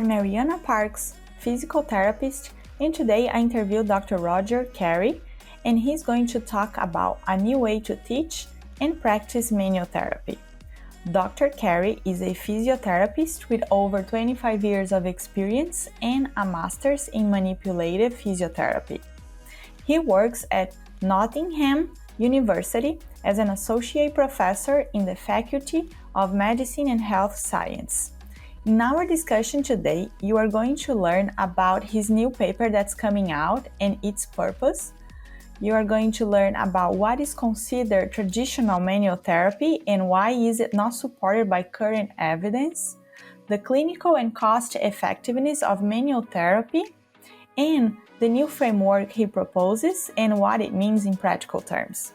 I'm Mariana Parks, physical therapist, and today I interviewed Dr. Roger Kerry, and he's going to talk about a new way to teach and practice manual therapy. Dr. Kerry is a physiotherapist with over 25 years of experience and a master's in manipulative physiotherapy. He works at Nottingham University as an associate professor in the Faculty of Medicine and Health Science. In our discussion today, you are going to learn about his new paper that's coming out and its purpose. You are going to learn about what is considered traditional manual therapy and why is it not supported by current evidence, the clinical and cost effectiveness of manual therapy, and the new framework he proposes and what it means in practical terms.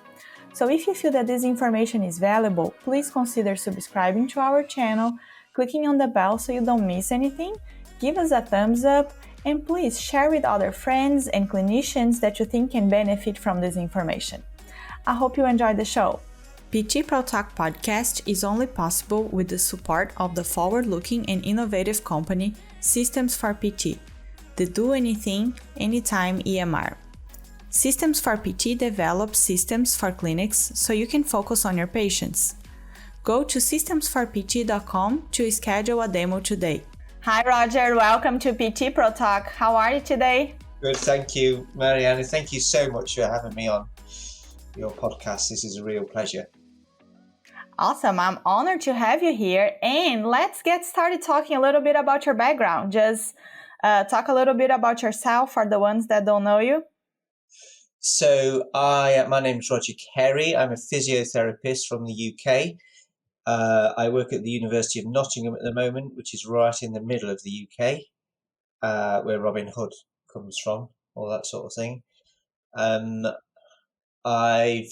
So if you feel that this information is valuable, please consider subscribing to our channel, clicking on the bell so you don't miss anything, give us a thumbs up, and please share with other friends and clinicians that you think can benefit from this information. I hope you enjoyed the show. PT Pro Talk podcast is only possible with the support of the forward-looking and innovative company Systems for PT, the Do Anything, Anytime EMR. Systems for PT develops systems for clinics so you can focus on your patients. Go to systemsforpt.com to schedule a demo today. Hi Roger, welcome to PT Pro Talk. How are you today? Good, thank you, Mariana. Thank you so much for having me on your podcast. This is a real pleasure. Awesome, I'm honored to have you here. And let's get started talking a little bit about your background. Just talk a little bit about yourself for the ones that don't know you. So my name is Roger Kerry. I'm a physiotherapist from the UK. I work at the University of Nottingham at the moment, which is right in the middle of the UK, where Robin Hood comes from, all that sort of thing. I'm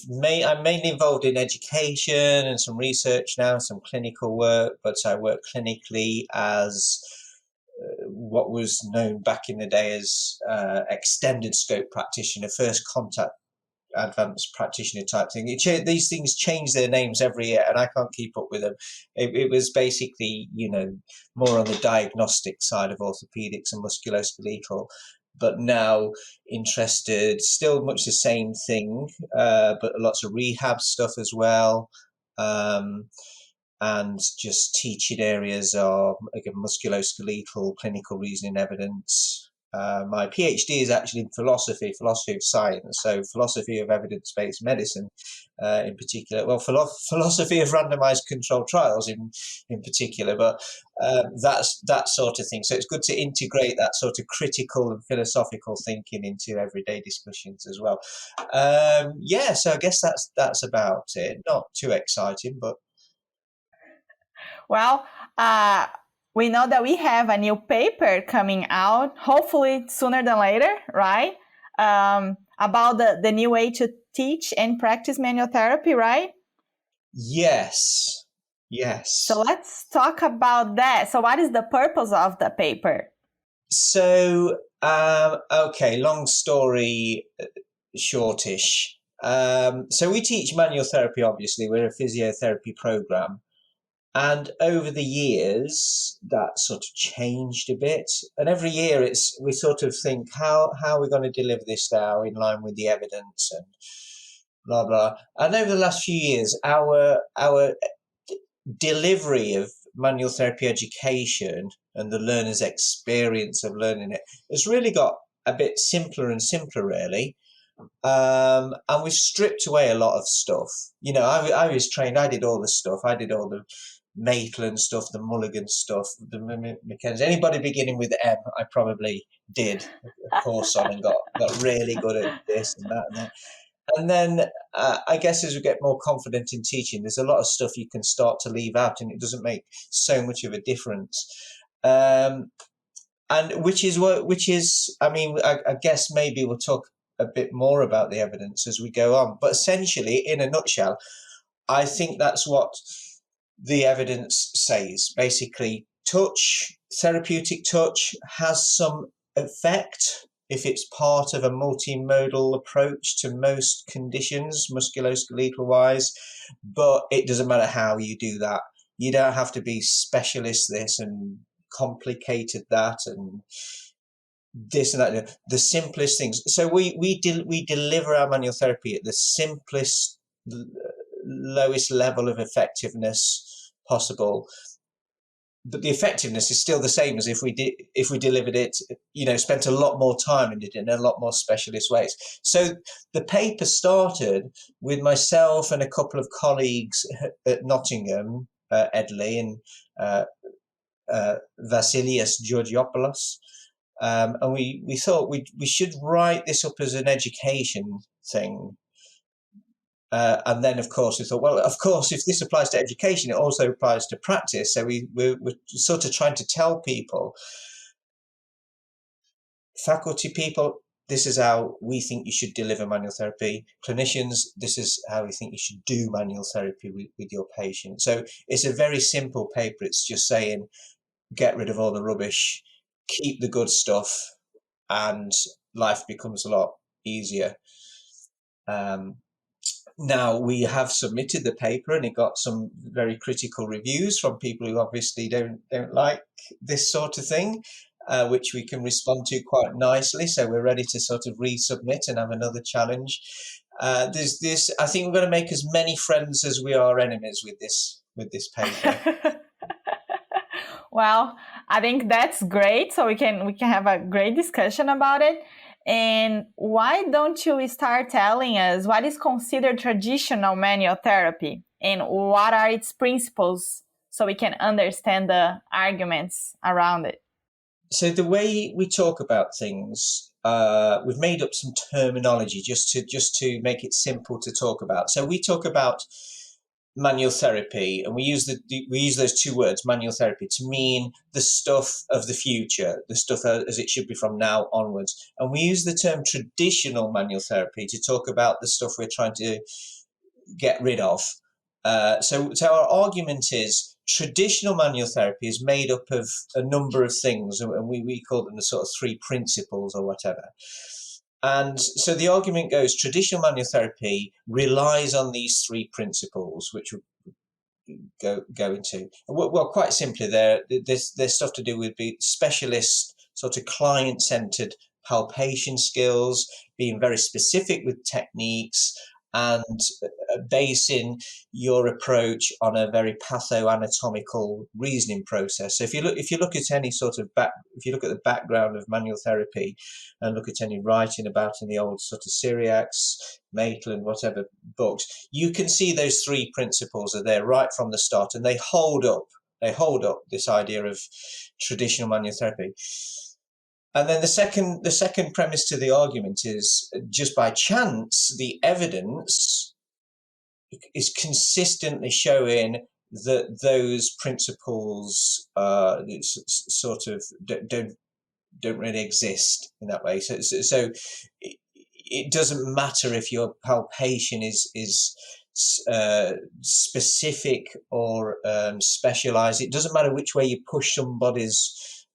mainly involved in education and some research now, some clinical work, but I work clinically as what was known back in the day as extended scope practitioner, first contact advanced practitioner type thing. These things change their names every year and I can't keep up with them. It was basically, more on the diagnostic side of orthopedics and musculoskeletal, but now interested, still much the same thing, but lots of rehab stuff as well. And just teaching areas of, again, musculoskeletal, clinical reasoning evidence. My PhD is actually in philosophy of science, so philosophy of evidence-based medicine in particular. Well, philosophy of randomized controlled trials in particular, but that's that sort of thing. So it's good to integrate that sort of critical and philosophical thinking into everyday discussions as well. So I guess that's about it. Not too exciting, but... Well, we know that we have a new paper coming out, hopefully sooner than later, right? About the new way to teach and practice manual therapy, right? Yes. So let's talk about that. So what is the purpose of the paper? So, long story shortish. So we teach manual therapy, obviously. We're a physiotherapy program. And over the years, that sort of changed a bit. And every year we sort of think, how are we going to deliver this now in line with the evidence and blah, blah. And over the last few years, our delivery of manual therapy education and the learner's experience of learning it has really got a bit simpler and simpler, really. And we've stripped away a lot of stuff. I was trained, I did all the stuff. I did all the Maitland stuff, the Mulligan stuff, the Mackenzie. Anybody beginning with M, I probably did a course on and got really good at this and that and that. And then I guess as we get more confident in teaching, there's a lot of stuff you can start to leave out and it doesn't make so much of a difference. And I guess maybe we'll talk a bit more about the evidence as we go on. But essentially, in a nutshell, I think that's what the evidence says. Basically, therapeutic touch has some effect if it's part of a multi-modal approach to most conditions, musculoskeletal-wise, but it doesn't matter how you do that. You don't have to be specialist this and complicated that and this and that. The simplest things. So we deliver our manual therapy at the simplest, lowest level of effectiveness possible. But the effectiveness is still the same as if we delivered it, spent a lot more time in it in a lot more specialist ways. So the paper started with myself and a couple of colleagues at Nottingham, Edley and Vasilios Georgiopoulos, and we thought we should write this up as an education thing. And then, of course, we thought, well, of course, if this applies to education, it also applies to practice. So we're sort of trying to tell people, faculty people, this is how we think you should deliver manual therapy. Clinicians, this is how we think you should do manual therapy with your patient. So it's a very simple paper. It's just saying, get rid of all the rubbish, keep the good stuff, and life becomes a lot easier. Now, we have submitted the paper and it got some very critical reviews from people who obviously don't like this sort of thing, which we can respond to quite nicely. So we're ready to sort of resubmit and have another challenge. I think we're going to make as many friends as we are enemies with this paper. Well, I think that's great. So we can have a great discussion about it. And why don't you start telling us what is considered traditional manual therapy and what are its principles so we can understand the arguments around it? So the way we talk about things, we've made up some terminology just to make it simple to talk about. So we talk about manual therapy, and we use those two words, manual therapy, to mean the stuff of the future, the stuff as it should be from now onwards. And we use the term traditional manual therapy to talk about the stuff we're trying to get rid of. So our argument is traditional manual therapy is made up of a number of things, and we call them the sort of three principles or whatever. And so the argument goes, traditional manual therapy relies on these three principles, which we'll go into. Well, quite simply, there's stuff to do with the specialist, sort of client-centered palpation skills, being very specific with techniques, and basing your approach on a very pathoanatomical reasoning process. So if you look at any sort of if you look at the background of manual therapy and look at any writing about in the old sort of Syriacs, Maitland, whatever books, you can see those three principles are there right from the start, and they hold up this idea of traditional manual therapy. And then the second premise to the argument is, just by chance, the evidence is consistently showing that those principles sort of don't really exist in that way. So it doesn't matter if your palpation is specific or specialized. It doesn't matter which way you push somebody's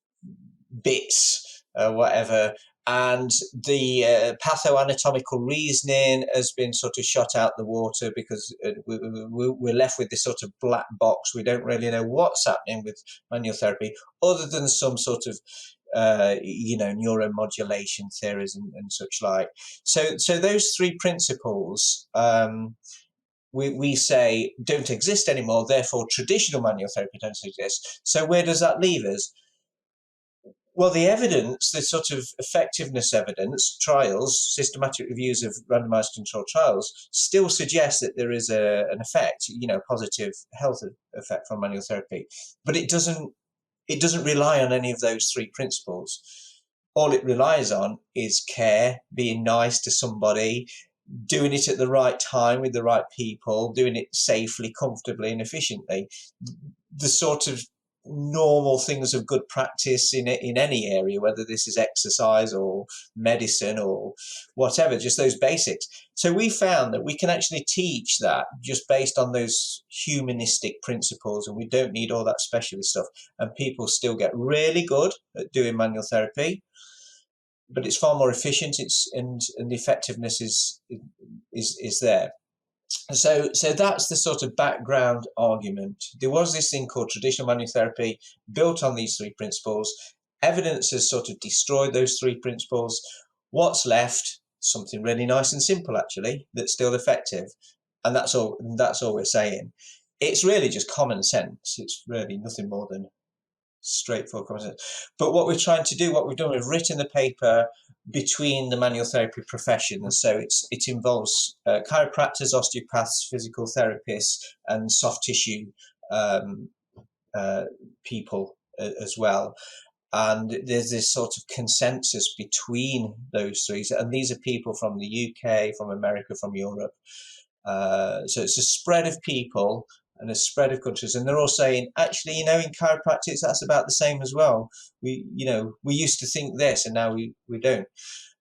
bits. Whatever, and the pathoanatomical reasoning has been sort of shot out the water because we're left with this sort of black box. We don't really know what's happening with manual therapy other than some sort of neuromodulation theories and such like. So those three principles we say don't exist anymore, therefore traditional manual therapy doesn't exist. So where does that leave us? Well, the evidence, the sort of effectiveness evidence, trials, systematic reviews of randomized controlled trials, still suggest that there is an effect, positive health effect from manual therapy. But it doesn't rely on any of those three principles. All it relies on is care, being nice to somebody, doing it at the right time with the right people, doing it safely, comfortably, and efficiently. The sort of normal things of good practice in any area, whether this is exercise or medicine or whatever, just those basics. So we found that we can actually teach that just based on those humanistic principles, and we don't need all that specialist stuff, and people still get really good at doing manual therapy, but it's far more efficient, and the effectiveness is there. So that's the sort of background argument. There was this thing called traditional manual therapy built on these three principles. Evidence has sort of destroyed those three principles. What's left? Something really nice and simple, actually, that's still effective. And that's all we're saying. It's really just common sense. It's really nothing more than straightforward common sense. But what we're trying to do, what we've done, we've written the paper between the manual therapy professions. So it involves chiropractors, osteopaths, physical therapists, and soft tissue people as well. And there's this sort of consensus between those three. And these are people from the UK, from America, from Europe. So it's a spread of people and a spread of countries, and they're all saying, actually, in chiropractic, that's about the same as well. We used to think this, and now we don't.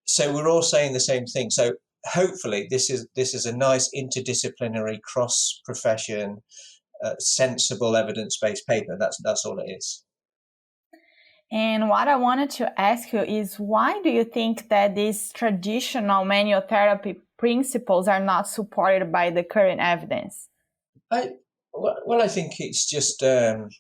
So we're all saying the same thing. So hopefully, this is a nice interdisciplinary, cross-profession, sensible, evidence-based paper. That's all it is. And what I wanted to ask you is, why do you think that these traditional manual therapy principles are not supported by the current evidence? I think it's just, there's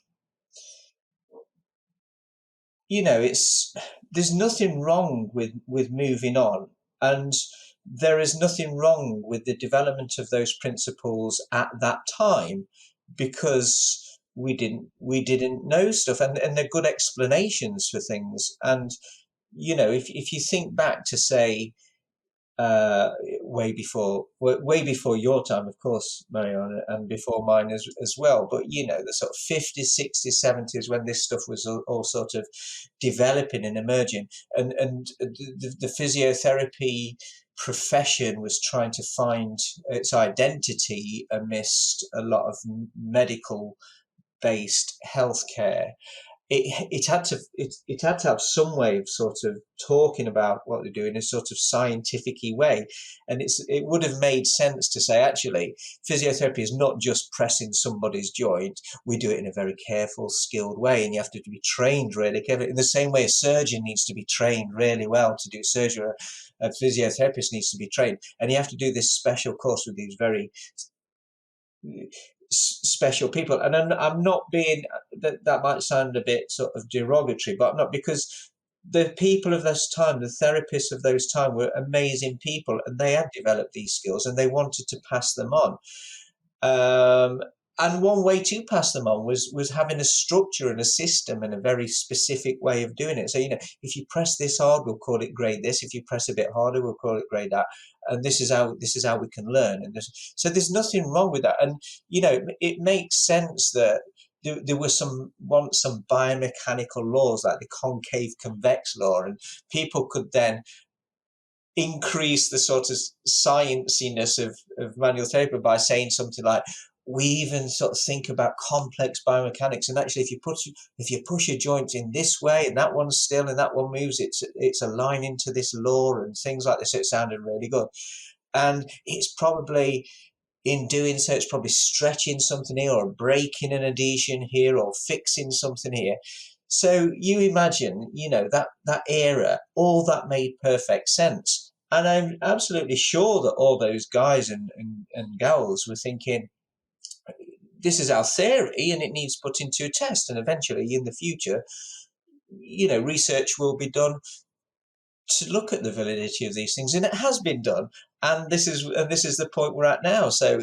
nothing wrong with moving on, and there is nothing wrong with the development of those principles at that time, because we didn't know stuff, and they're good explanations for things. And if you think back to, say, way before your time, of course, Marianne, and before mine as well, but the sort of 50s, 60s, 70s, when this stuff was all sort of developing and emerging, and the physiotherapy profession was trying to find its identity amidst a lot of medical based healthcare. It had to have some way of sort of talking about what they're doing in a sort of scientific-y way, and it would have made sense to say, actually, physiotherapy is not just pressing somebody's joint. We do it in a very careful, skilled way, and you have to be trained really carefully. In the same way, a surgeon needs to be trained really well to do surgery. A physiotherapist needs to be trained, and you have to do this special course with these very special people. And I'm not being, that might sound a bit sort of derogatory, but I'm not, because the people of this time, the therapists of those time, were amazing people, and they had developed these skills and they wanted to pass them on. And one way to pass them on was having a structure and a system and a very specific way of doing it. So, if you press this hard, we'll call it grade this. If you press a bit harder, we'll call it grade that. And this is how we can learn. And so there's nothing wrong with that. And, it makes sense that there were some biomechanical laws, like the concave convex law, and people could then increase the sort of scienciness of manual therapy by saying something like, we even sort of think about complex biomechanics, and actually if you push a joint in this way and that one's still and that one moves, it's aligning to this law and things like this. So it sounded really good, and it's probably, in doing so, it's probably stretching something here or breaking an adhesion here or fixing something here. So you imagine, that era, all that made perfect sense. And I'm absolutely sure that all those guys and gals were thinking, this is our theory and it needs put into a test. And eventually, in the future, research will be done to look at the validity of these things. And it has been done. And this is the point we're at now. So,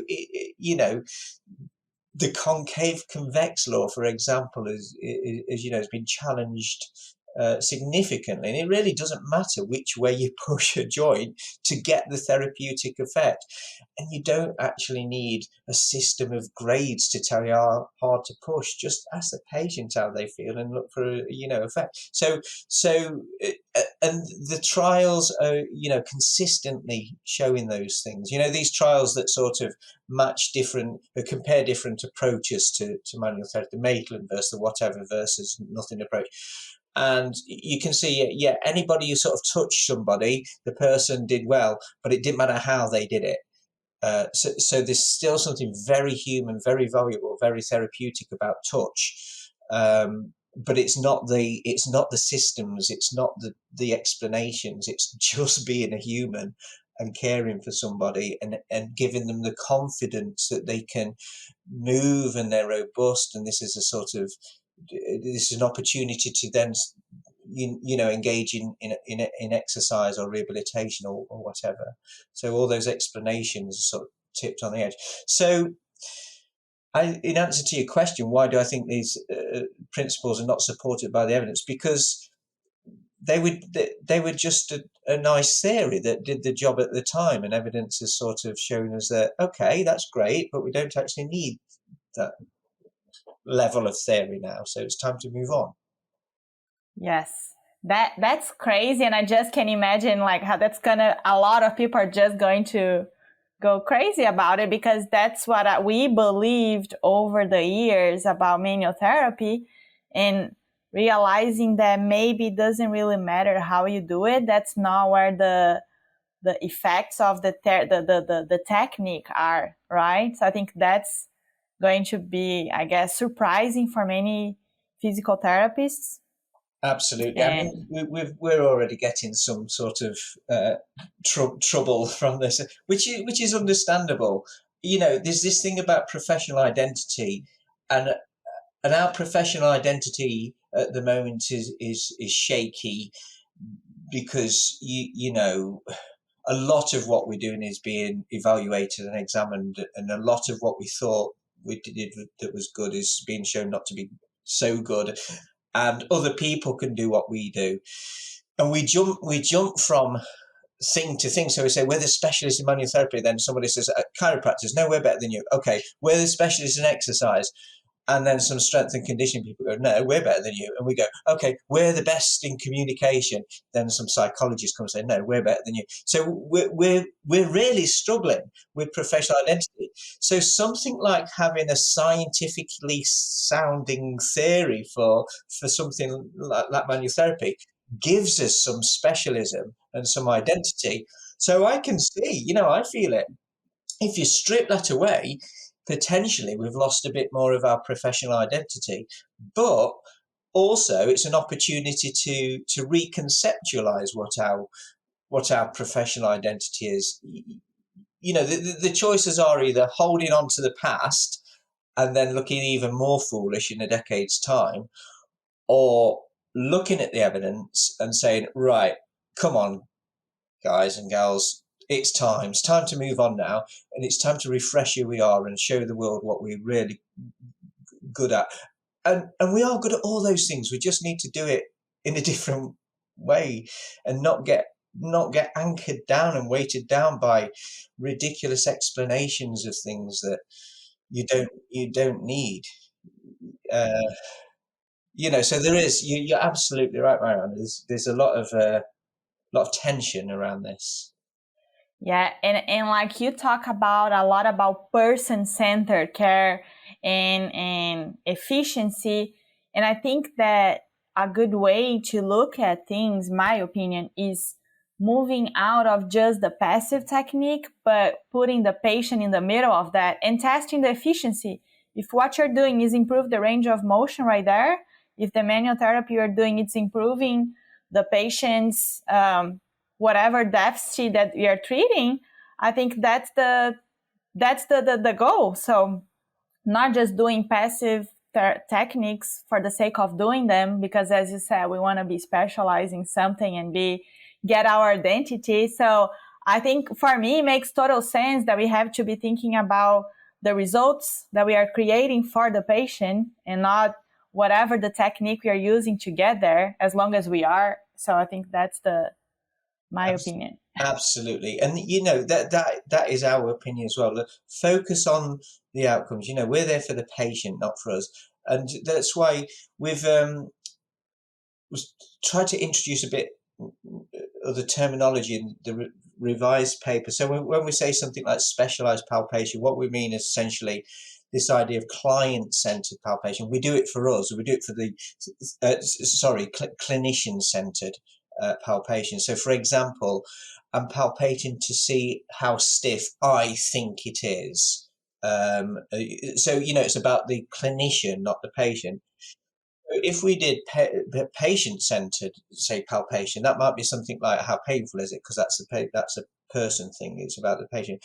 the concave convex law, for example, has been challenged significantly, and it really doesn't matter which way you push a joint to get the therapeutic effect. And you don't actually need a system of grades to tell you how hard to push. Just ask the patient how they feel and look for effect. So and the trials are consistently showing those things. These trials that sort of compare different approaches to manual therapy, the Maitland versus the whatever versus nothing approach. And you can see, anybody who sort of touched somebody, the person did well, but it didn't matter how they did it. So there's still something very human, very valuable, very therapeutic about touch. But it's not the systems, it's not the explanations, it's just being a human and caring for somebody, and giving them the confidence that they can move and they're robust, and this is an opportunity to then engage in exercise or rehabilitation or whatever. So all those explanations are sort of tipped on the edge. So in answer to your question, why do I think these principles are not supported by the evidence? Because they were just a nice theory that did the job at the time, and evidence has sort of shown us that, okay, that's great, but we don't actually need that level of theory now, so it's time to move on. Yes, that's crazy, and I just can imagine like how a lot of people are just going to go crazy about it, because that's what we believed over the years about manual therapy, and realizing that maybe it doesn't really matter how you do it. That's not where the effects of the technique are, right? So I think that's going to be, I guess, surprising for many physical therapists. Absolutely. I mean, we're already getting some sort of trouble from this, which is understandable. There's this thing about professional identity, and our professional identity at the moment is shaky, because a lot of what we're doing is being evaluated and examined, and a lot of what we thought we did that was good is being shown not to be so good, and other people can do what we do, and we jump from thing to thing. So we say, we're the specialists in manual therapy, then somebody says, chiropractors, no, we're better than you. Okay, we're the specialists in exercise. And then some strength and conditioning people go, no, we're better than you. And we go, okay, we're the best in communication. Then some psychologists come and say, no, we're better than you. So we're really struggling with professional identity. So something like having a scientifically sounding theory for something like manual therapy gives us some specialism and some identity. So I can see, I feel it. If you strip that away, potentially we've lost a bit more of our professional identity, but also it's an opportunity to reconceptualize what our professional identity is. The choices are either holding on to the past and then looking even more foolish in a decade's time, or looking at the evidence and saying, right, come on, guys and gals, it's time to move on now, and it's time to refresh who we are and show the world what we're really good at. And we are good at all those things. We just need to do it in a different way, and not get anchored down and weighted down by ridiculous explanations of things that you don't need. So there is. You're absolutely right, Marianne. There's a lot of tension around this. Yeah, and like you talk about a lot about person-centered care and efficiency, and I think that a good way to look at things, my opinion, is moving out of just the passive technique, but putting the patient in the middle of that and testing the efficiency. If what you're doing is improve the range of motion right there, if the manual therapy you're doing, it's improving the patient's whatever deficit that we are treating, I think that's the goal. So not just doing passive techniques for the sake of doing them, because as you said, we want to be specializing something and get our identity. So I think for me, it makes total sense that we have to be thinking about the results that we are creating for the patient, and not whatever the technique we are using to get there, as long as we are. So I think that's my opinion. Absolutely. And that is our opinion as well. Focus on the outcomes. We're there for the patient, not for us. And that's why we've tried to introduce a bit of the terminology in the revised paper. So when we say something like specialized palpation, what we mean is essentially this idea of client-centered palpation. We do it for us. We do it for clinician-centered palpation. So, for example, I'm palpating to see how stiff I think it is. So, it's about the clinician, not the patient. If we did patient-centered, say, palpation, that might be something like how painful is it, because that's a person thing. It's about the patient.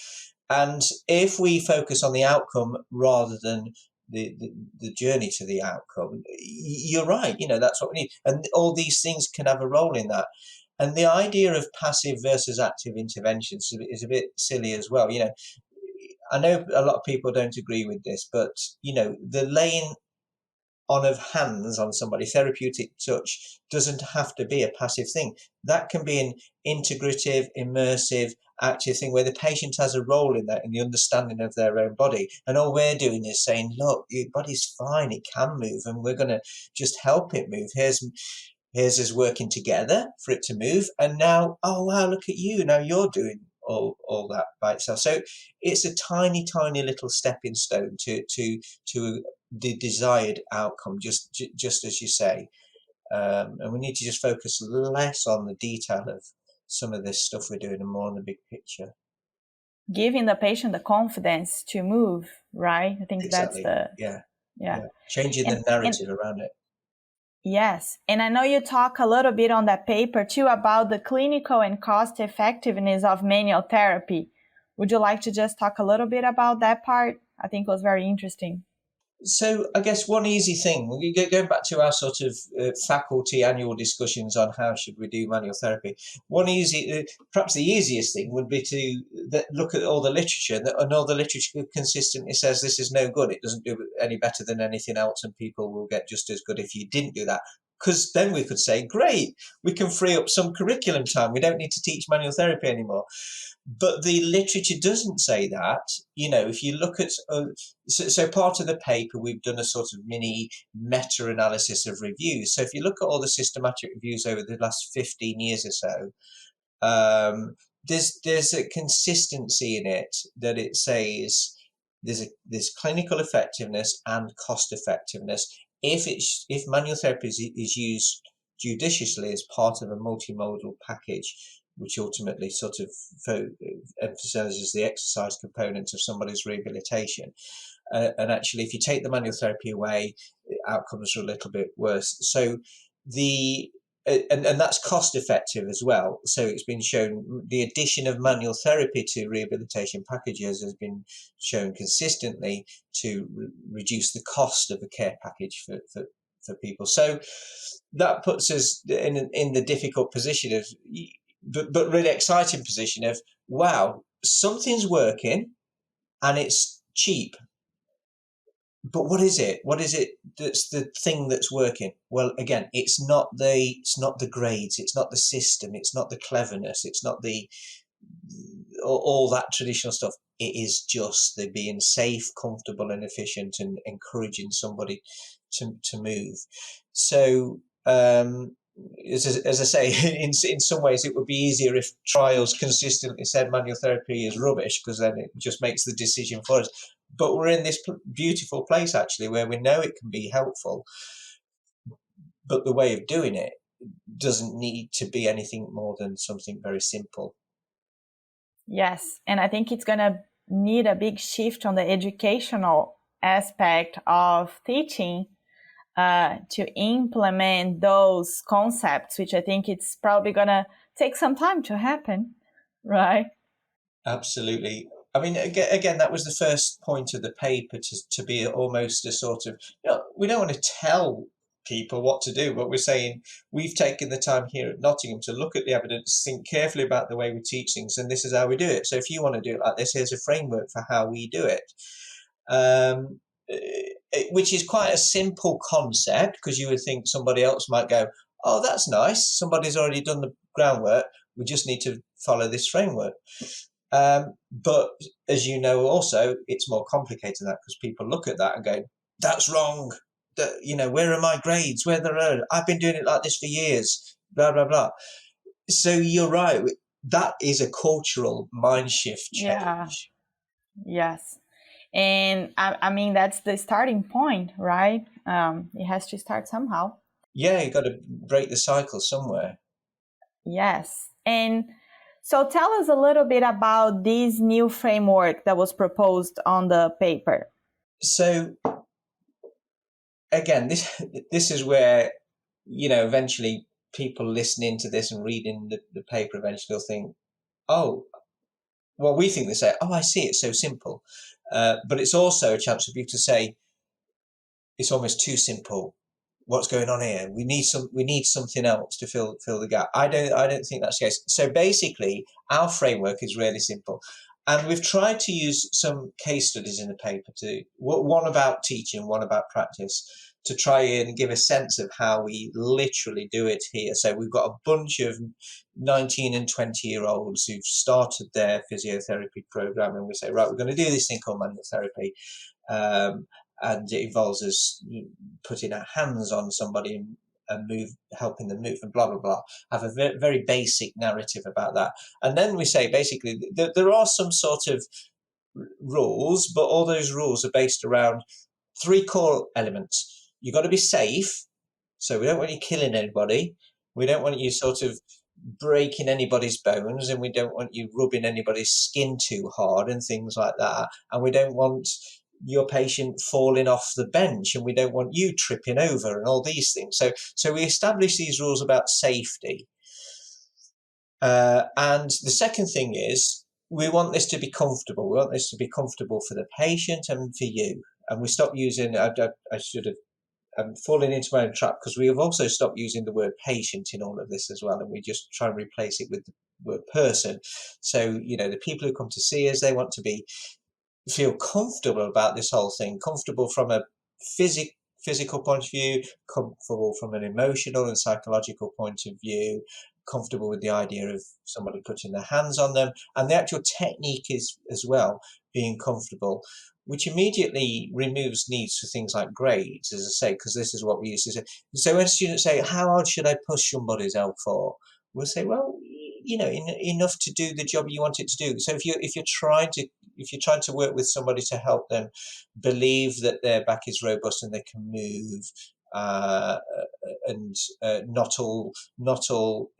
And if we focus on the outcome rather than the journey to the outcome, you're right. That's what we need. And all these things can have a role in that. And the idea of passive versus active interventions is a bit silly as well. I know a lot of people don't agree with this, but the laying on of hands on somebody, therapeutic touch, doesn't have to be a passive thing. That can be an integrative, immersive, active thing where the patient has a role in that, in the understanding of their own body. And all we're doing is saying, look, your body's fine, it can move, and we're going to just help it move. Here's us working together for it to move. And now, oh, wow, look at you. Now you're doing all that by itself. So it's a tiny, tiny little stepping stone to the desired outcome, just as you say. And we need to just focus less on the detail of some of this stuff we're doing and more on the big picture. Giving the patient the confidence to move, right? I think exactly. That's yeah. Changing the narrative around it. Yes. And I know you talk a little bit on that paper too about the clinical and cost effectiveness of manual therapy. Would you like to just talk a little bit about that part? I think it was very interesting. So I guess one easy thing, going back to our sort of faculty annual discussions on how should we do manual therapy, perhaps the easiest thing would be to look at all the literature, and all the literature consistently says this is no good. It doesn't do any better than anything else, and people will get just as good if you didn't do that. Because then we could say, great, we can free up some curriculum time. We don't need to teach manual therapy anymore. But the literature doesn't say that. If you look at, so part of the paper, we've done a sort of mini meta-analysis of reviews. So if you look at all the systematic reviews over the last 15 years or so, there's a consistency in it that it says there's clinical effectiveness and cost effectiveness. If manual therapy is used judiciously as part of a multi-modal package, which ultimately sort of emphasizes the exercise component of somebody's rehabilitation. And actually, if you take the manual therapy away, outcomes are a little bit worse. So and that's cost effective as well. So it's been shown the addition of manual therapy to rehabilitation packages has been shown consistently to reduce the cost of a care package for people. So that puts us in the difficult position of, but really exciting position of, wow, something's working and it's cheap. But what is it? What is it that's the thing that's working? Well, again, it's not the grades, it's not the system, it's not the cleverness, it's not all that traditional stuff. It is just the being safe, comfortable, and efficient, and encouraging somebody to move. So as I say, in some ways it would be easier if trials consistently said manual therapy is rubbish, because then it just makes the decision for us. But we're in this beautiful place, actually, where we know it can be helpful, but the way of doing it doesn't need to be anything more than something very simple. Yes, and I think it's going to need a big shift on the educational aspect of teaching to implement those concepts, which I think it's probably going to take some time to happen, right? Absolutely. I mean, again, that was the first point of the paper, to be almost a sort of, we don't want to tell people what to do, but we're saying we've taken the time here at Nottingham to look at the evidence, think carefully about the way we teach things, and this is how we do it. So if you want to do it like this, here's a framework for how we do it. Which is quite a simple concept, because you would think somebody else might go, oh, that's nice, somebody's already done the groundwork, we just need to follow this framework. But as you know, also, it's more complicated than that, because people look at that and go, that's wrong. Where are my grades? Where they're, I've been doing it like this for years, blah, blah, blah. So you're right. That is a cultural mind shift change. Yeah. Yes. And I mean, that's the starting point, right? It has to start somehow. Yeah, you've got to break the cycle somewhere. Yes. And so tell us a little bit about this new framework that was proposed on the paper. So again, this is where, eventually people listening to this and reading the paper eventually will think, oh, well, we think they say, oh, I see, it's so simple. But it's also a chance for people to say, it's almost too simple. What's going on here? We need something else to fill the gap. I don't think that's the case. So basically, our framework is really simple. And we've tried to use some case studies in the paper too, one about teaching, one about practice, to try and give a sense of how we literally do it here. So we've got a bunch of 19 and 20-year-olds who've started their physiotherapy program, and we say, right, we're going to do this thing called manual therapy. And it involves us putting our hands on somebody and helping them move, and blah blah blah. Have a very, very basic narrative about that, and then we say basically there are some sort of rules, but all those rules are based around three core elements. You've got to be safe, so we don't want you killing anybody. We don't want you sort of breaking anybody's bones, and we don't want you rubbing anybody's skin too hard and things like that. And we don't want your patient falling off the bench, and we don't want you tripping over, and all these things. So we establish these rules about safety. And the second thing is, we want this to be comfortable. We want this to be comfortable for the patient and for you. And we stop using, I should have, I'm falling into my own trap, because we have also stopped using the word patient in all of this as well. And we just try and replace it with the word person. So, the people who come to see us, they want to feel comfortable about this whole thing, comfortable from a physical point of view, comfortable from an emotional and psychological point of view, comfortable with the idea of somebody putting their hands on them, and the actual technique is as well being comfortable, which immediately removes needs for things like grades, as I say, because this is what we used to say. So when students say, how hard should I push somebody's L4? We'll say, well, enough to do the job you want it to do. So if you're trying to work with somebody to help them believe that their back is robust and they can move, and not all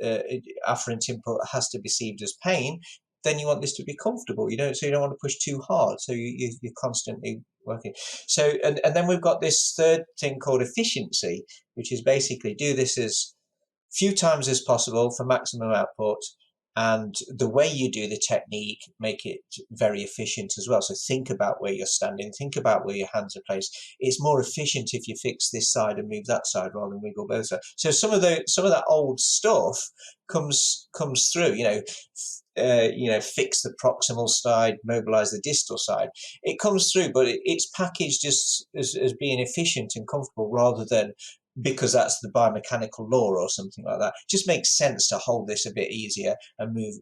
afferent input has to be perceived as pain, then you want this to be comfortable. You don't want to push too hard. So you're constantly working. So and then we've got this third thing called efficiency, which is basically do this as few times as possible for maximum output, and the way you do the technique, make it very efficient as well. So think about where you're standing, think about where your hands are placed. It's more efficient if you fix this side and move that side rather than wiggle both sides. So some of that old stuff comes through, fix the proximal side, mobilize the distal side. It comes through, but it's packaged as being efficient and comfortable, rather than because that's the biomechanical law or something like that. It just makes sense to hold this a bit easier and move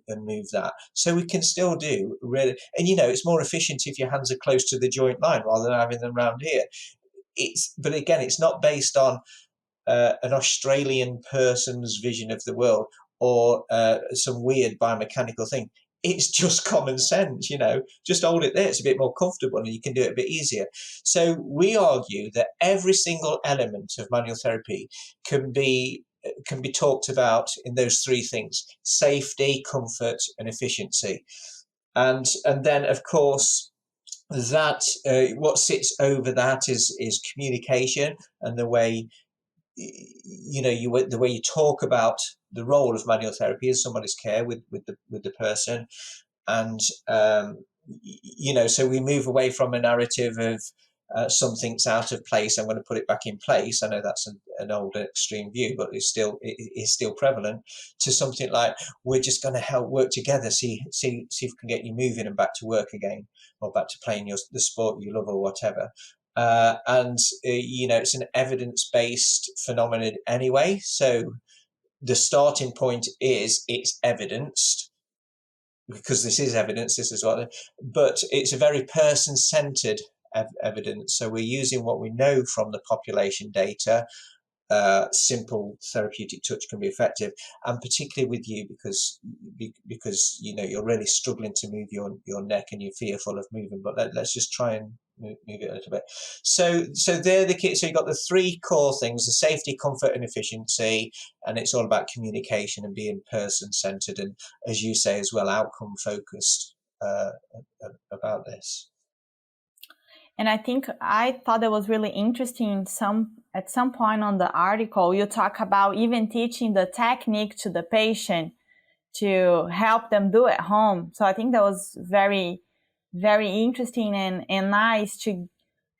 that. So we can still do really, and it's more efficient if your hands are close to the joint line rather than having them around here. But again, it's not based on an Australian person's vision of the world or some weird biomechanical thing. It's just common sense, just hold it there. It's a bit more comfortable and you can do it a bit easier. So we argue that every single element of manual therapy can be talked about in those three things: safety, comfort, and efficiency. And then, of course, that what sits over that is communication, and the way the way you talk about the role of manual therapy as somebody's care with the person. And so we move away from a narrative of something's out of place, I'm going to put it back in place. I know that's an old extreme view, but it is still prevalent, to something like, we're just going to help work together, see if we can get you moving and back to work again, or back to playing the sport you love or whatever. And it's an evidence-based phenomenon anyway. So the starting point is it's evidenced, because this is evidence. This is but it's a very person-centered evidence. So we're using what we know from the population data. Simple therapeutic touch can be effective, and particularly with you, because you're really struggling to move your neck and you're fearful of moving. But let's just try and move it a little bit. So they're the key. So you've got the three core things: the safety, comfort, and efficiency, and it's all about communication and being person-centered, and, as you say as well, outcome-focused about this. And I thought that was really interesting. At some point on the article, you talk about even teaching the technique to the patient to help them do at home. So I think that was very, very interesting and nice to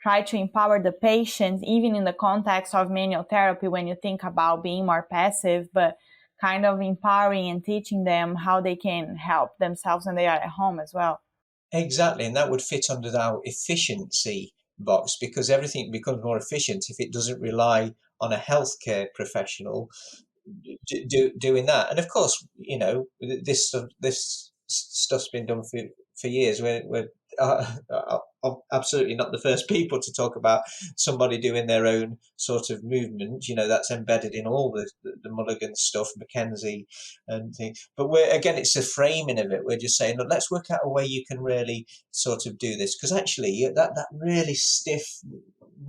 try to empower the patients, even in the context of manual therapy, when you think about being more passive, but kind of empowering and teaching them how they can help themselves when they are at home as well. Exactly, and that would fit under our efficiency box, because everything becomes more efficient if it doesn't rely on a healthcare professional doing that. And of course, this stuff's been done for years. We're absolutely not the first people to talk about somebody doing their own sort of movement. That's embedded in all the Mulligan stuff, Mackenzie and things. But it's the framing of it. We're just saying, look, let's work out a way you can really sort of do this, because actually that really stiff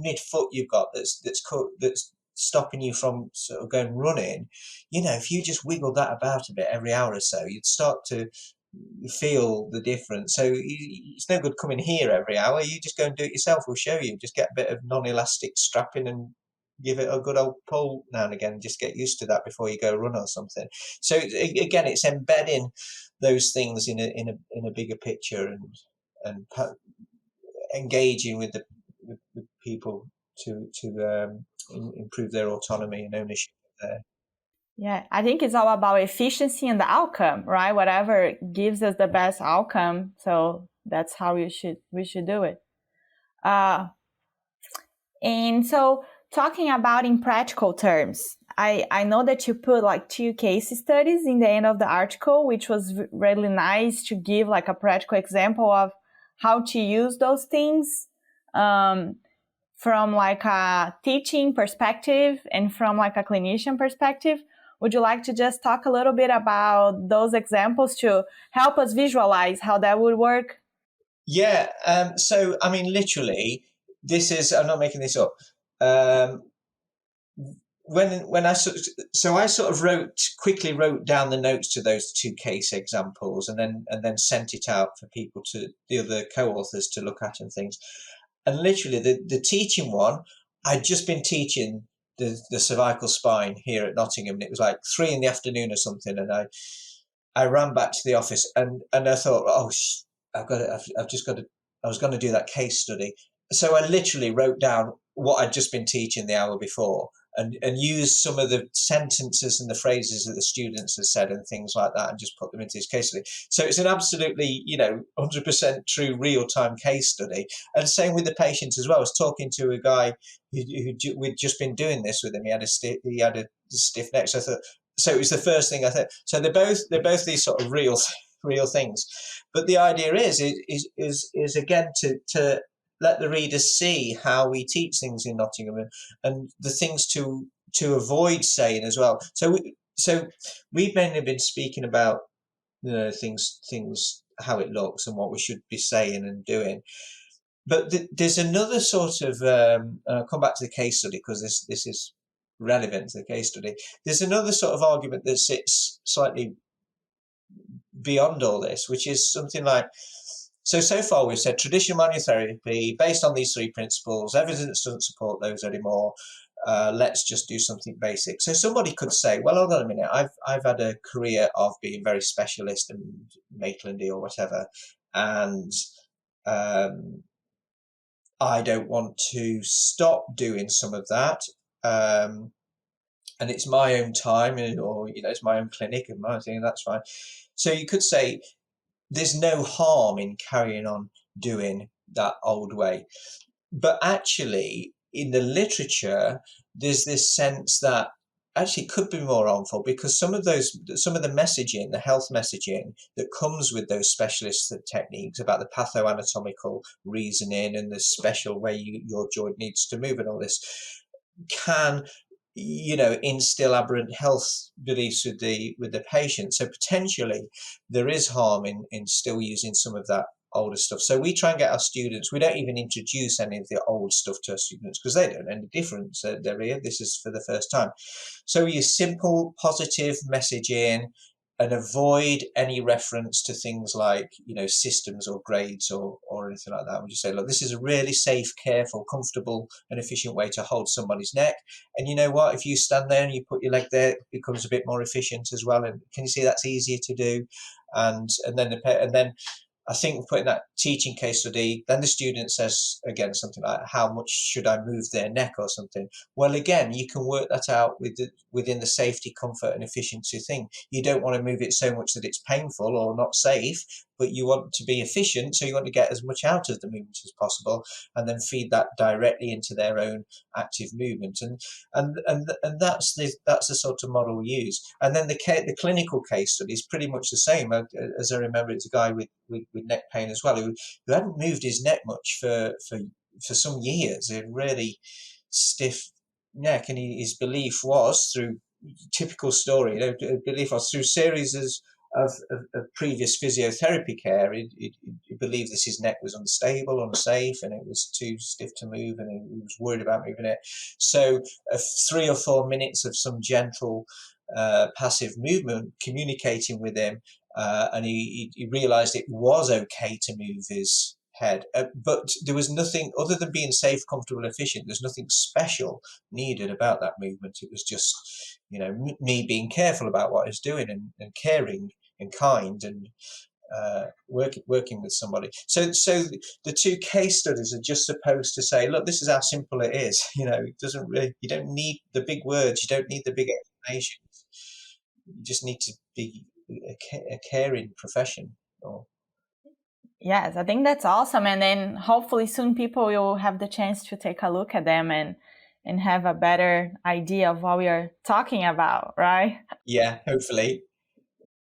midfoot you've got that's stopping you from sort of going running, if you just wiggle that about a bit every hour or so, you'd start to feel the difference. So it's no good coming here every hour. You just go and do it yourself. We'll show you. Just get a bit of non-elastic strapping and give it a good old pull now and again. Just get used to that before you go run or something. So again, it's embedding those things in a bigger picture and engaging with people to improve their autonomy and ownership there. Yeah, I think it's all about efficiency and the outcome, right? Whatever gives us the best outcome. So that's how we should do it. And so talking about in practical terms, I know that you put like 2 case studies in the end of the article, which was really nice to give like a practical example of how to use those things from like a teaching perspective and from like a clinician perspective. Would you like to just talk a little bit about those examples to help us visualize how that would work? Yeah. So, I mean, literally, I'm not making this up. When I sort of quickly wrote down the notes to those 2 case examples, and then sent it out for people, to the other co-authors, to look at and things. And literally, the teaching one, I'd just been teaching the cervical spine here at Nottingham, and it was like 3 PM or something, and I ran back to the office, and I thought, I was going to do that case study. So I literally wrote down what I'd just been teaching the hour before, and used some of the sentences and the phrases that the students had said and things like that, and just put them into this case study. So it's an absolutely, 100% true real-time case study. And same with the patient as well. I was talking to a guy we'd just been doing this with him. He had a stiff neck. So I thought, so it was the first thing I thought. So they're both these sort of real things. But the idea is again to let the readers see how we teach things in Nottingham, and the things to avoid saying as well. So we've mainly been speaking about things how it looks and what we should be saying and doing. But there's another sort of I'll come back to the case study, because this is relevant to the case study. There's another sort of argument that sits slightly beyond all this, which is something like, so far we've said traditional manual therapy based on these 3 principles, evidence doesn't support those anymore, let's just do something basic. So somebody could say, well, hold on a minute, I've had a career of being very specialist and Maitlandy or whatever, and I don't want to stop doing some of that, and it's my own time, or it's my own clinic and my thing, that's fine. So you could say there's no harm in carrying on doing that old way. But actually, in the literature, there's this sense that actually could be more harmful, because some of the messaging, the health messaging that comes with those specialist techniques about the pathoanatomical reasoning and the special way your joint needs to move and all this, can instill aberrant health beliefs with the patient. So potentially there is harm in still using some of that older stuff. So we try and get our students, we don't even introduce any of the old stuff to our students, because they don't know any difference. They're here, this is for the first time. So we use simple, positive messaging, and avoid any reference to things like, systems or grades or anything like that. We just say, look, this is a really safe, careful, comfortable and efficient way to hold somebody's neck. And you know what, if you stand there and you put your leg there, it becomes a bit more efficient as well. And can you see that's easier to do? And then I think putting that teaching case study, then the student says again something like, how much should I move their neck or something? Well, again, you can work that out within the safety, comfort and efficiency thing. You don't want to move it so much that it's painful or not safe, but you want to be efficient. So you want to get as much out of the movement as possible and then feed that directly into their own active movement. And that's the sort of model we use. And then the clinical case study is pretty much the same. As I remember, it's a guy with neck pain as well, who hadn't moved his neck much for some years. A really stiff neck, and his belief was, through typical story, belief was through series of previous physiotherapy care, he believed that his neck was unstable, unsafe, and it was too stiff to move, and he was worried about moving it. So 3 or 4 minutes of some gentle passive movement communicating with him, and he realized it was okay to move his head, but there was nothing other than being safe, comfortable, efficient. There's nothing special needed about that movement. It was just, me being careful about what I was doing and caring and kind and working with somebody. So the 2 case studies are just supposed to say, look, this is how simple it is. It doesn't really, you don't need the big words, you don't need the big explanations. You just need to be a caring profession. Yes, I think that's awesome. And then hopefully soon people will have the chance to take a look at them and have a better idea of what we are talking about, right? Yeah, hopefully.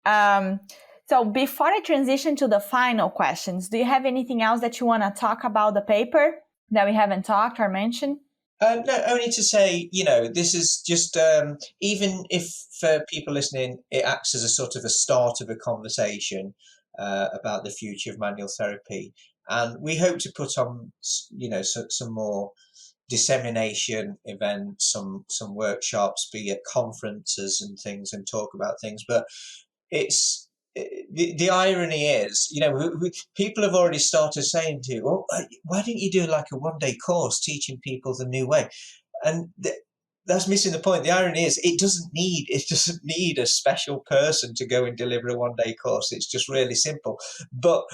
So before I transition to the final questions, do you have anything else that you want to talk about the paper that we haven't talked or mentioned? No, only to say, this is just, even if for people listening, it acts as a sort of a start of a conversation about the future of manual therapy. And we hope to put on, some more dissemination events, some workshops, be at conferences and things, and talk about things. But it's, the irony is, people have already started saying to you, well, why don't you do like a 1-day course teaching people the new way? And that's missing the point. The irony is it doesn't need a special person to go and deliver a 1-day course. It's just really simple. But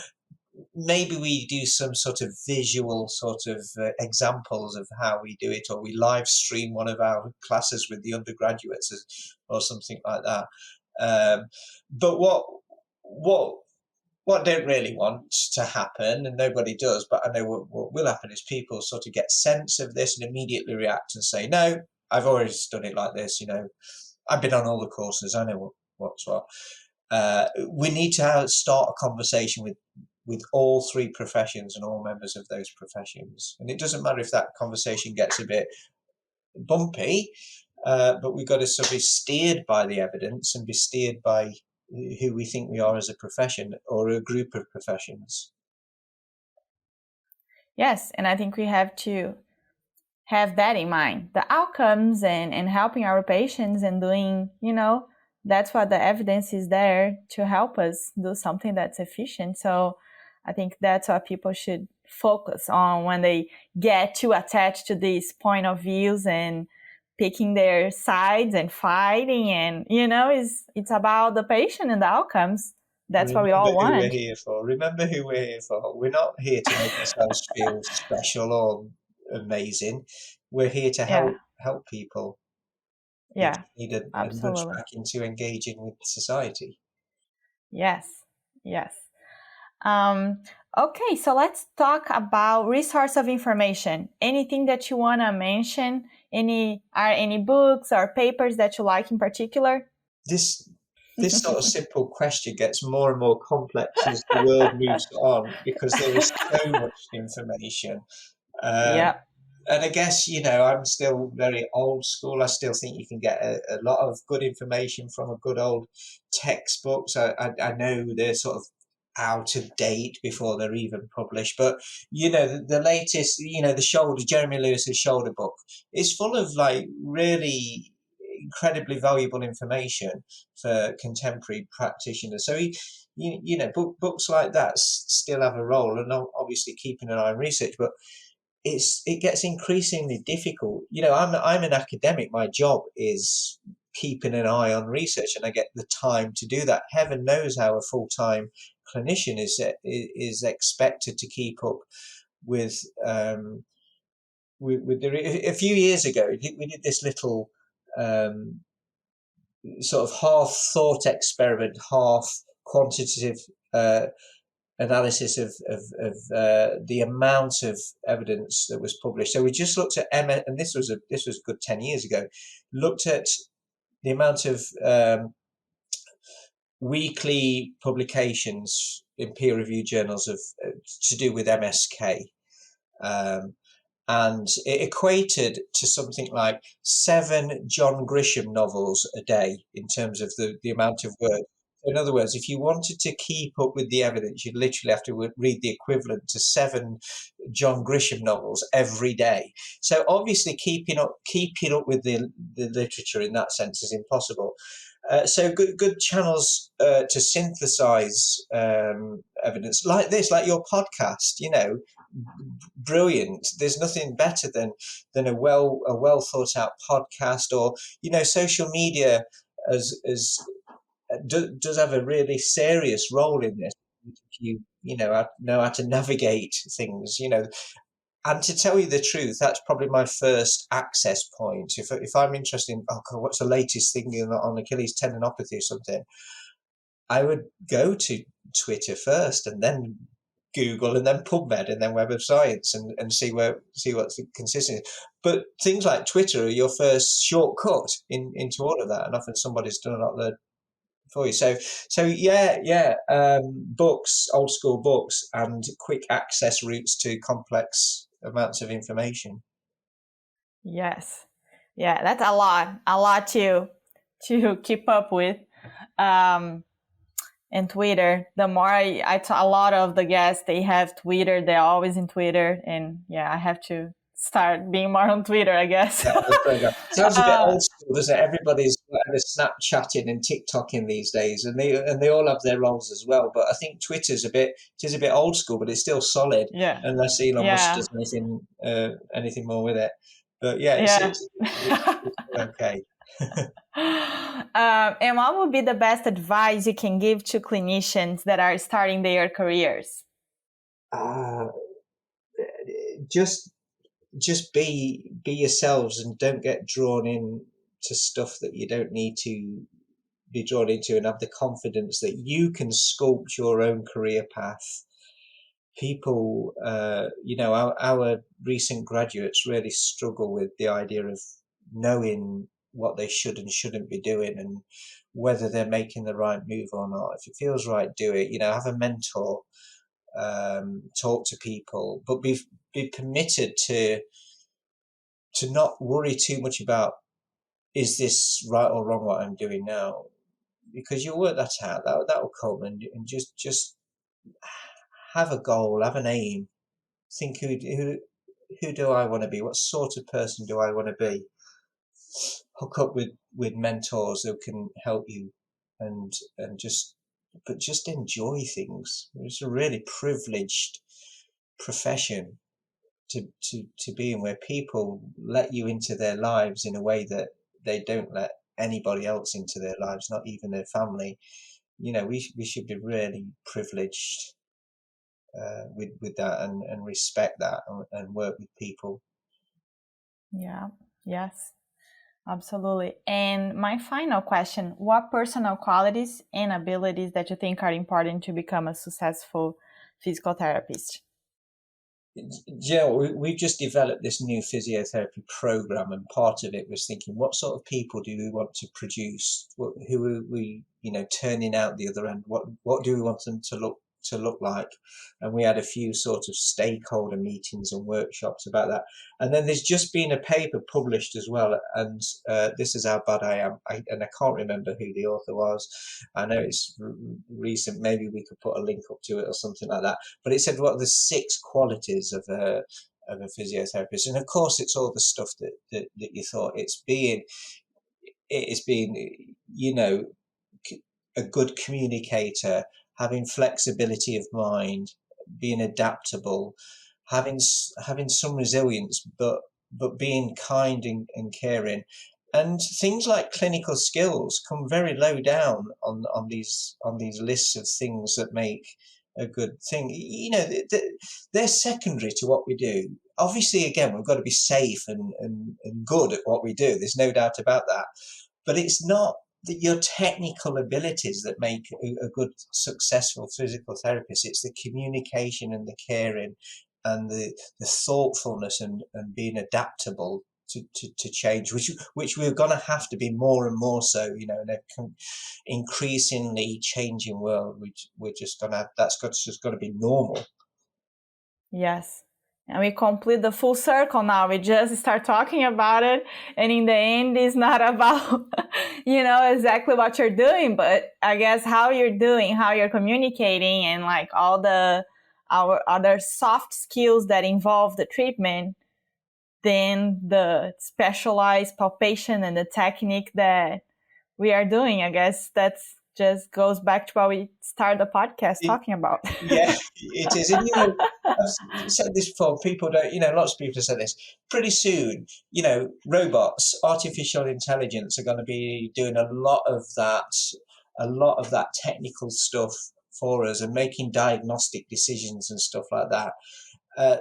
maybe we do some sort of visual sort of examples of how we do it, or we live stream one of our classes with the undergraduates or something like that. But what don't really want to happen, and nobody does, but I know what will happen, is people sort of get sense of this and immediately react and say, no, I've always done it like this, I've been on all the courses, I know what's what. We need to start a conversation with all 3 professions and all members of those professions. And it doesn't matter if that conversation gets a bit bumpy, but we've got to sort of be steered by the evidence and be steered by who we think we are as a profession or a group of professions. Yes, and I think we have to have that in mind. The outcomes and helping our patients and doing, that's what the evidence is there to help us do something that's efficient. So I think that's what people should focus on when they get too attached to these point of views and picking their sides and fighting, and it's about the patient and the outcomes. That's what we all want. Remember who we're here for. Remember who we're here for. We're not here to make ourselves feel special or amazing. We're here to help people. Yeah, need a nudge back into engaging with society. Yes. Okay, so let's talk about resource of information. Anything that you want to mention? Any books or papers that you like in particular? This sort of simple question gets more and more complex as the world moves on, because there is so much information. And I guess, I'm still very old school. I still think you can get a lot of good information from a good old textbooks. I know they're sort of out of date before they're even published, but the latest, the Jeremy Lewis's Shoulder book is full of like really incredibly valuable information for contemporary practitioners. So books like that still have a role, and obviously keeping an eye on research, but it gets increasingly difficult. I'm an academic. My job is keeping an eye on research, and I get the time to do that. Heaven knows how a full-time clinician is expected to keep up with a few years ago. We did this little sort of half thought experiment, half quantitative analysis of the amount of evidence that was published. So we just looked at and this was a good 10 years ago, looked at the amount of weekly publications in peer-reviewed journals to do with MSK. And it equated to something like 7 John Grisham novels a day in terms of the amount of words. In other words, if you wanted to keep up with the evidence, you'd literally have to read the equivalent to 7 John Grisham novels every day. So obviously keeping up with the literature in that sense is impossible. So good channels to synthesize evidence like this, like your podcast, brilliant. There's nothing better than a well thought out podcast, or social media does have a really serious role in this. If you know how to navigate things, and to tell you the truth, that's probably my first access point. If I'm interested in, what's the latest thing on Achilles tendinopathy or something, I would go to Twitter first, and then Google, and then PubMed, and then Web of Science, and see what's consistent. But things like Twitter are your first shortcut into all of that, and often somebody's done a lot of the for you. So books, old school books, and quick access routes to complex amounts of information. Yes. Yeah, that's a lot to keep up with. And Twitter, the more I a lot of the guests, they have Twitter, they're always in Twitter, and I have to start being more on Twitter, I guess. Yeah, sounds a bit old school, doesn't it? Everybody's Snapchatting and TikToking these days, and they all have their roles as well. But I think Twitter's a bit old school, but it's still solid. Yeah. Unless Elon Musk does anything more with it. But it's okay. And what would be the best advice you can give to clinicians that are starting their careers? Just be yourselves, and don't get drawn in to stuff that you don't need to be drawn into, and have the confidence that you can sculpt your own career path. People, our recent graduates really struggle with the idea of knowing what they should and shouldn't be doing, and whether they're making the right move or not. If it feels right, do it. Have a mentor, talk to people, but be permitted to not worry too much about, is this right or wrong what I'm doing now, because you'll work that out. That will come, and just have a goal, have an aim. Think, who do I want to be? What sort of person do I want to be? Hook up with mentors who can help you, and just enjoy things. It's a really privileged profession to be in, where people let you into their lives in a way that they don't let anybody else into their lives, not even their family. We should be really privileged with that, and respect that, and work with people. Yes, absolutely. And my final question, what personal qualities and abilities that you think are important to become a successful physical therapist? We just developed this new physiotherapy program, and part of it was thinking, what sort of people do we want to produce? Who are we, turning out the other end? What do we want them to look like? And we had a few sort of stakeholder meetings and workshops about that. And then there's just been a paper published as well, and this is how bad I am, and I can't remember who the author was. I know it's recent, maybe we could put a link up to it or something like that, but it said what are the 6 qualities of a physiotherapist. And of course it's all the stuff that you thought. It's it has been, a good communicator, having flexibility of mind, being adaptable, having some resilience, but being kind and caring. And things like clinical skills come very low down on these lists of things that make a good thing. They're secondary to what we do. Obviously, again, we've got to be safe and good at what we do. There's no doubt about that. But it's not your technical abilities that make a good, successful physical therapist. It's the communication and the caring and the thoughtfulness and being adaptable to change, which we're going to have to be more and more so, in a increasingly changing world. We're just going to, that's just going to be normal. Yes. And we complete the full circle now. We just start talking about it. And in the end, it's not about, exactly what you're doing, but I guess how you're doing, how you're communicating, and like all our other soft skills that involve the treatment, then the specialized palpation and the technique that we are doing. I guess that's just goes back to what we started the podcast talking about. Yeah, it is. And, I've said this before, people don't, lots of people have said this. Pretty soon, robots, artificial intelligence are going to be doing a lot of that technical stuff for us and making diagnostic decisions and stuff like that.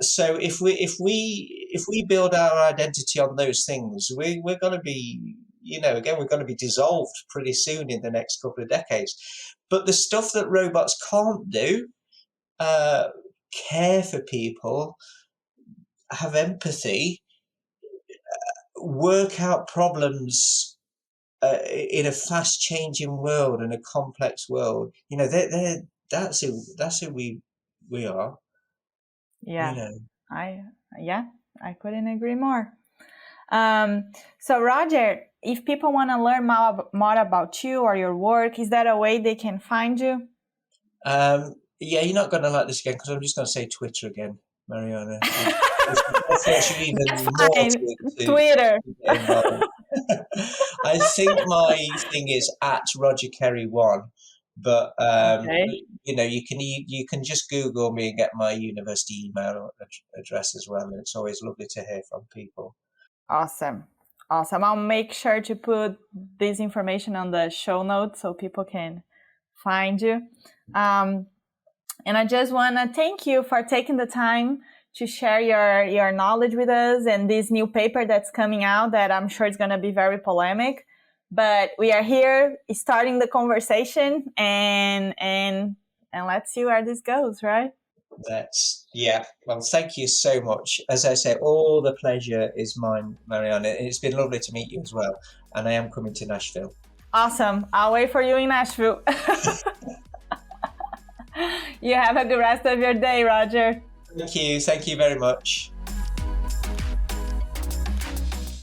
So if we build our identity on those things, we're going to be, again, we're going to be dissolved pretty soon in the next couple of decades. But the stuff that robots can't do, care for people, have empathy, work out problems in a fast changing world and a complex world, that's who we are. Yeah, I couldn't agree more. So Roger, if people want to learn more about you or your work, is that a way they can find you? Yeah, you're not going to like this again because I'm just going to say Twitter again, Mariana. Twitter. I think my thing is at Roger Kerry 1. But okay. you can just Google me and get my university email address as well, and it's always lovely to hear from people. Awesome. I'll make sure to put this information on the show notes so people can find you. And I just want to thank you for taking the time to share your knowledge with us and this new paper that's coming out that I'm sure is going to be very polemic. But we are here starting the conversation and let's see where this goes, right? Well, thank you so much. As I say, all the pleasure is mine, Mariana. It's been lovely to meet you as well. And I am coming to Nashville. Awesome. I'll wait for you in Nashville. You have a good rest of your day, Roger. Thank you very much.